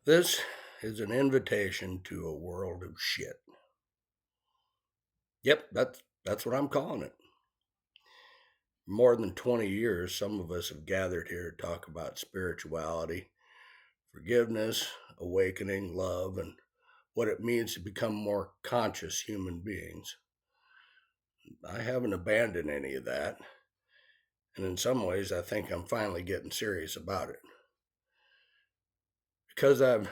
This is an invitation to a world of shit. Yep, that's what I'm calling it. More than 20 years, some of us have gathered here to talk about spirituality, forgiveness, awakening, love, and what it means to become more conscious human beings. I haven't abandoned any of that, and in some ways, I think I'm finally getting serious about it. Because I've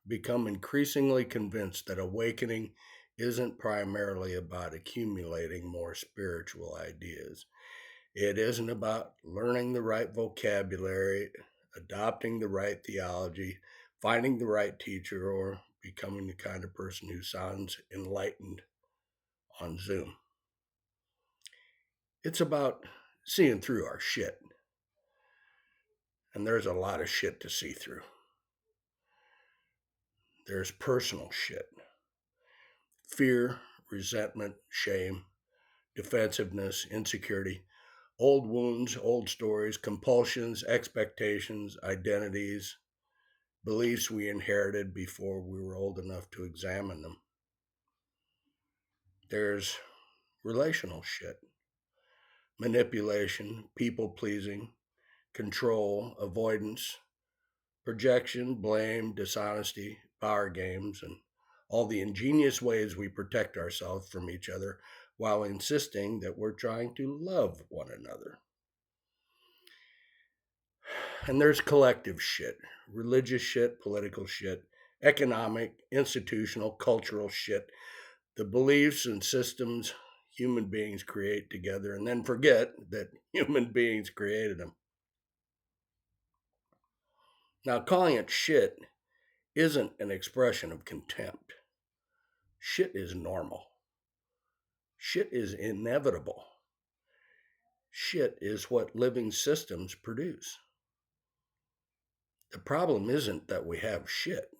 become increasingly convinced that awakening isn't primarily about accumulating more spiritual ideas. It isn't about learning the right vocabulary, adopting the right theology, finding the right teacher, or becoming the kind of person who sounds enlightened on Zoom. It's about seeing through our shit. And there's a lot of shit to see through. There's personal shit: fear, resentment, shame, defensiveness, insecurity, old wounds, old stories, compulsions, expectations, identities, beliefs we inherited before we were old enough to examine them. There's relational shit: manipulation, people pleasing, control, avoidance, projection, blame, dishonesty, power games, and all the ingenious ways we protect ourselves from each other while insisting that we're trying to love one another. And there's collective shit: religious shit, political shit, economic, institutional, cultural shit, the beliefs and systems human beings create together and then forget that human beings created them. Now, calling it shit isn't an expression of contempt. Shit is normal. Shit is inevitable. Shit is what living systems produce. The problem isn't that we have shit.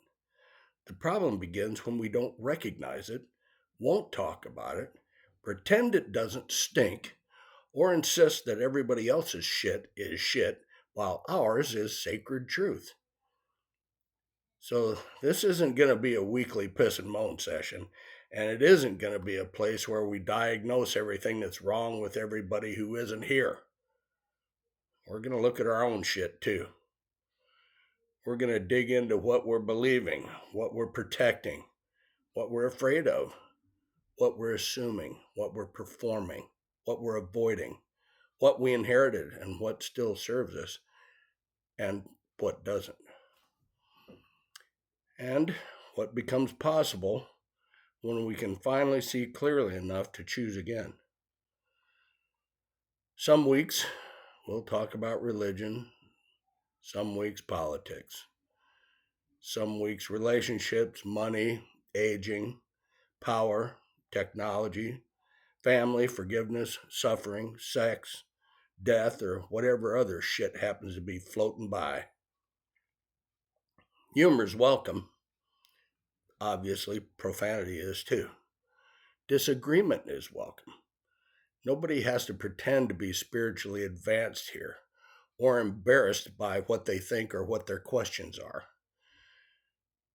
The problem begins when we don't recognize it, won't talk about it, pretend it doesn't stink, or insist that everybody else's shit is shit while ours is sacred truth. So, this isn't going to be a weekly piss and moan session, and it isn't going to be a place where we diagnose everything that's wrong with everybody who isn't here. We're going to look at our own shit too. We're going to dig into what we're believing, what we're protecting, what we're afraid of, what we're assuming, what we're performing, what we're avoiding, what we inherited and what still serves us, and what doesn't. And what becomes possible when we can finally see clearly enough to choose again. Some weeks we'll talk about religion, some weeks politics, some weeks relationships, money, aging, power, technology, family, forgiveness, suffering, sex, death, or whatever other shit happens to be floating by. Humor's welcome. Obviously, profanity is too. Disagreement is welcome. Nobody has to pretend to be spiritually advanced here or embarrassed by what they think or what their questions are.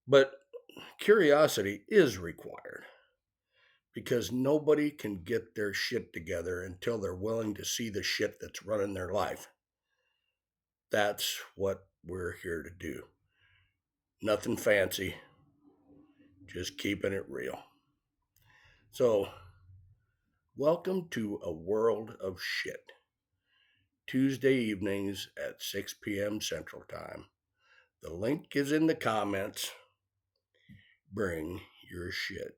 But curiosity is required because nobody can get their shit together until they're willing to see the shit that's running their life. That's what we're here to do. Nothing fancy, just keeping it real. So, welcome to a world of shit. Tuesday evenings at 6 p.m. Central Time. The link is in the comments. Bring your shit.